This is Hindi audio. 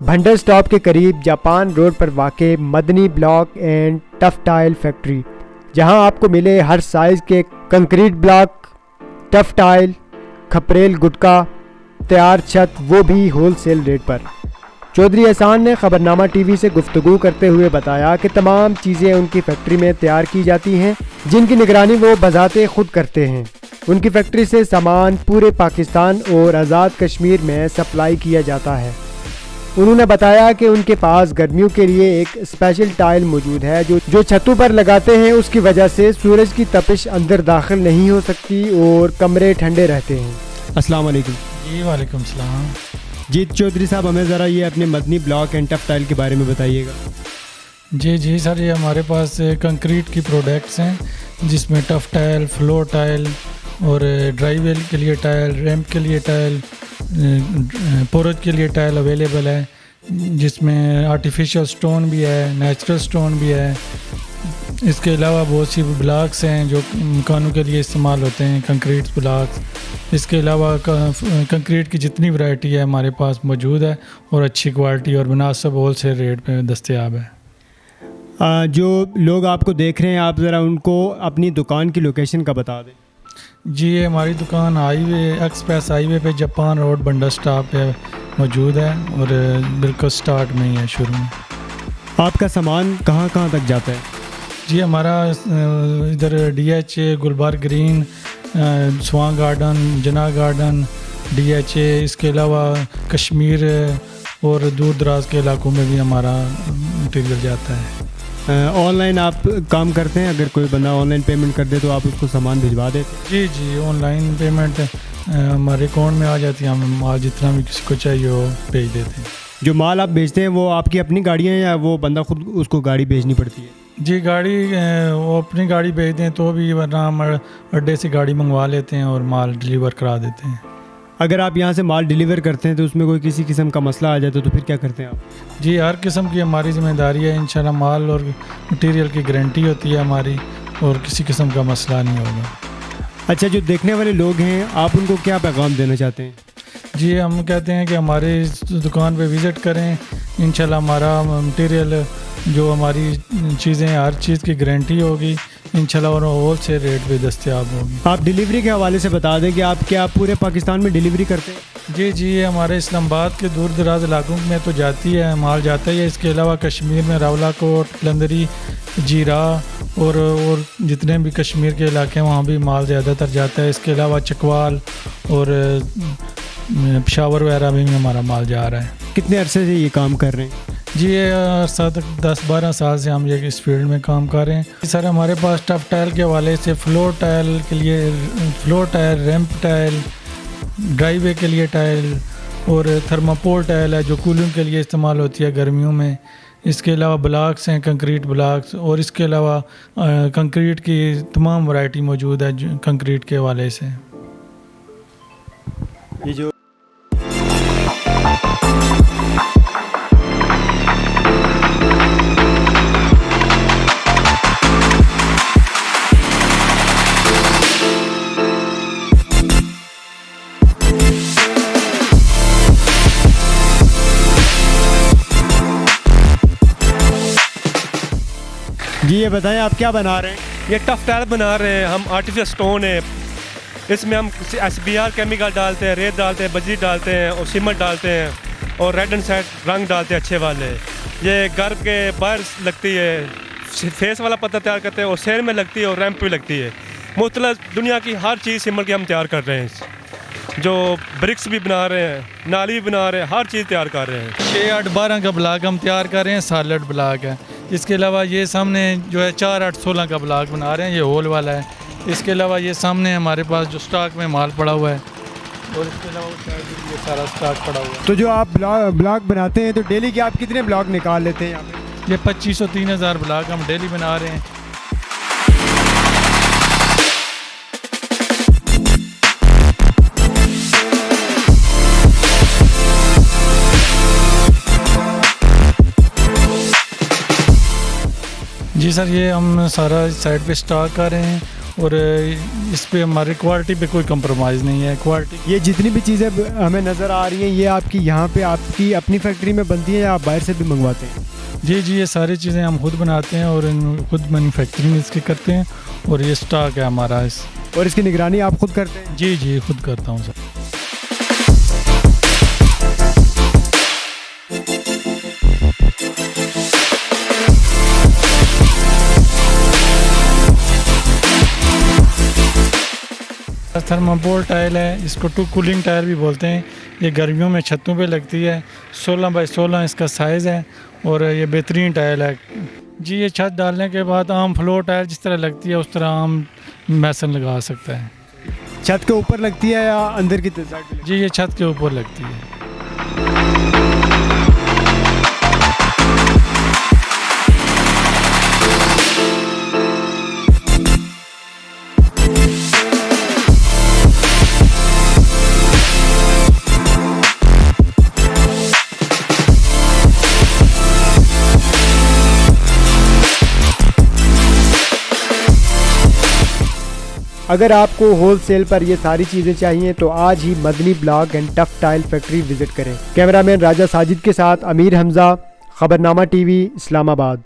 भंडर स्टॉप के करीब जापान रोड पर वाक़ Madni block and tough tile factory, जहां आपको मिले हर साइज़ के कंक्रीट ब्लॉक, टफ टाइल, खपरेल गुटका, तैयार छत, वो भी होलसेल रेट पर। चौधरी एहसान ने ख़बरनामा टीवी से गुफ्तगू करते हुए बताया कि तमाम चीज़ें उनकी फैक्ट्री में तैयार की जाती हैं, जिनकी निगरानी वो बज़ाते खुद करते हैं। उनकी फैक्ट्री से सामान पूरे पाकिस्तान और आज़ाद कश्मीर में सप्लाई किया जाता है। उन्होंने बताया कि उनके पास गर्मियों के लिए एक स्पेशल टाइल मौजूद है जो छतों पर लगाते हैं। उसकी वजह से सूरज की तपिश अंदर दाखिल नहीं हो सकती और कमरे ठंडे रहते हैं। अस्सलाम वालेकुम। जी वालेकुम सलाम। जी चौधरी साहब, हमें ज़रा ये अपने Madni block and tough tile के बारे में बताइएगा। जी सर, ये हमारे पास कंक्रीट की प्रोडक्ट्स हैं, जिसमें टफ टाइल, फ्लोर टाइल और ड्राइवेल के लिए टाइल, रैंप के लिए टाइल, पोर्च के लिए टाइल अवेलेबल है, जिसमें आर्टिफिशियल स्टोन भी है, नेचुरल स्टोन भी है। इसके अलावा बहुत सी ब्लॉक्स हैं जो मकानों के लिए इस्तेमाल होते हैं, कंक्रीट ब्लॉक्स। इसके अलावा कंक्रीट की जितनी वैरायटी है हमारे पास मौजूद है और अच्छी क्वालिटी और मुनासिब होलसेल रेट पे दस्तयाब है। जो लोग आपको देख रहे हैं, आप ज़रा उनको अपनी दुकान की लोकेशन का बता दें। जी, ये हमारी दुकान हाईवे एक्सप्रेस हाईवे पे जापान रोड बंडर स्टॉप पे मौजूद है और बिल्कुल स्टार्ट में ही है, शुरू में। आपका सामान कहाँ कहाँ तक जाता है? जी, हमारा इधर DH, गुलबार्ग ग्रीन, स्वां गार्डन, जना गार्डन, DH, इसके अलावा कश्मीर और दूर दराज के इलाकों में भी हमारा मटीरियल जाता है। ऑनलाइन आप काम करते हैं? अगर कोई बंदा ऑनलाइन पेमेंट कर दे तो आप उसको सामान भिजवा देते? जी, ऑनलाइन पेमेंट हमारे अकाउंट में आ जाती है। हम माल जितना भी किसी को चाहिए वो भेज देते हैं। जो माल आप बेचते हैं वो आपकी अपनी गाड़ियाँ हैं या वो बंदा खुद उसको गाड़ी भेजनी पड़ती है? जी, गाड़ी वो अपनी गाड़ी भेज दें तो भी, वरना हम अड्डे से गाड़ी मंगवा लेते हैं और माल डिलीवर करा देते हैं। अगर आप यहाँ से माल डिलीवर करते हैं तो उसमें कोई किसी किस्म का मसला आ जाता तो फिर क्या करते हैं आप? जी, हर किस्म की हमारी ज़िम्मेदारी है। इंशाल्लाह माल और मटीरियल की गारंटी होती है हमारी और किसी किस्म का मसला नहीं होगा। अच्छा, जो देखने वाले लोग हैं, आप उनको क्या पैगाम देना चाहते हैं? जी, हम कहते हैं कि हमारे दुकान पे विज़िट करें। इंशाल्लाह हमारा मटीरियल, जो हमारी चीज़ें, हर चीज़ की गारंटी होगी इंशाल्लाह और होलसेल रेट पे दस्तयाब होगी। आप डिलीवरी के हवाले से बता दें कि आप क्या पूरे पाकिस्तान में डिलीवरी करते हैं? जी, ये हमारे इस्लामाबाद के दूर दराज इलाकों में तो जाती है, माल जाता ही है। इसके अलावा कश्मीर में रावलाकोट, लंदरी, जीरा और जितने भी कश्मीर के इलाके हैं वहाँ भी माल ज़्यादातर जाता है। इसके अलावा चकवाल और पेशावर वगैरह में भी हमारा माल जा रहा है। कितने अरसे से ये काम कर रहे हैं? जी, ये 10-12 साल से हम ये इस फील्ड में काम कर रहे हैं। सर, हमारे पास टफ टाइल के हवाले से फ्लोर टाइल के लिए floor tile, ramp tile, driveway के लिए टाइल और थर्मापोल टाइल है जो कूलिंग के लिए इस्तेमाल होती है गर्मियों में। इसके अलावा ब्लॉक्स हैं, कंक्रीट ब्लॉक्स, और इसके अलावा कंक्रीट की तमाम वैरायटी मौजूद है कंक्रीट के हवाले से। ये जो जी, ये बताएं आप क्या बना रहे हैं? ये टफ टाइल बना रहे हैं हम। आर्टिफिशियल स्टोन है, इसमें हम SBR केमिकल डालते हैं, रेत डालते हैं, बजरी डालते हैं और सीमेंट डालते हैं और रेड एंड साइड रंग डालते हैं अच्छे वाले। ये घर के बाहर लगती है, फेस वाला पत्थर तैयार करते हैं और शहर में लगती है और रैंप भी लगती है। मुख्तलिफ दुनिया की हर चीज़ सीमेंट की हम तैयार कर रहे हैं। जो ब्रिक्स भी बना रहे हैं, नाली भी बना रहे हैं, हर चीज़ तैयार कर रहे हैं। 6-8-12 का ब्लॉक हम तैयार कर रहे हैं, सॉलिड ब्लॉक है। इसके अलावा ये सामने जो है 4-8-16 का ब्लॉक बना रहे हैं, ये होल वाला है। इसके अलावा ये सामने हमारे पास जो स्टॉक में माल पड़ा हुआ है और इसके अलावा ये सारा स्टॉक पड़ा हुआ है। तो जो आप ब्लॉक बनाते हैं तो डेली के आप कितने ब्लॉक निकाल लेते हैं यहाँ पे? ये 2500-3000 ब्लॉक हम डेली बना रहे हैं। जी सर, ये हम सारा साइड पे स्टॉक कर रहे हैं और इस पे हमारी क्वालिटी पे कोई कंप्रोमाइज़ नहीं है। क्वालिटी ये जितनी भी चीज़ें हमें नज़र आ रही हैं ये आपकी यहाँ पे आपकी अपनी फैक्ट्री में बनती है या आप बाहर से भी मंगवाते हैं? जी ये सारी चीज़ें हम खुद बनाते हैं और खुद मैन्युफैक्चरिंग इसकी करते हैं और ये स्टॉक है हमारा इस। और इसकी निगरानी आप खुद करते हैं? जी खुद करता हूँ सर। थर्माकोल टाइल है, इसको टू कूलिंग टाइल भी बोलते हैं। ये गर्मियों में छतों पे लगती है। 16 बाई 16 इसका साइज़ है और ये बेहतरीन टाइल है जी। ये छत डालने के बाद आम फ्लोर टाइल जिस तरह लगती है उस तरह आम मैसन लगा सकता है। छत के ऊपर लगती है या अंदर की साइड? जी ये छत के ऊपर लगती है। अगर आपको होलसेल पर ये सारी चीज़ें चाहिए तो आज ही Madni block and tough tile factory visit करें। कैमरामैन राजा साजिद के साथ अमीर हमज़ा, खबरनामा टीवी, इस्लामाबाद।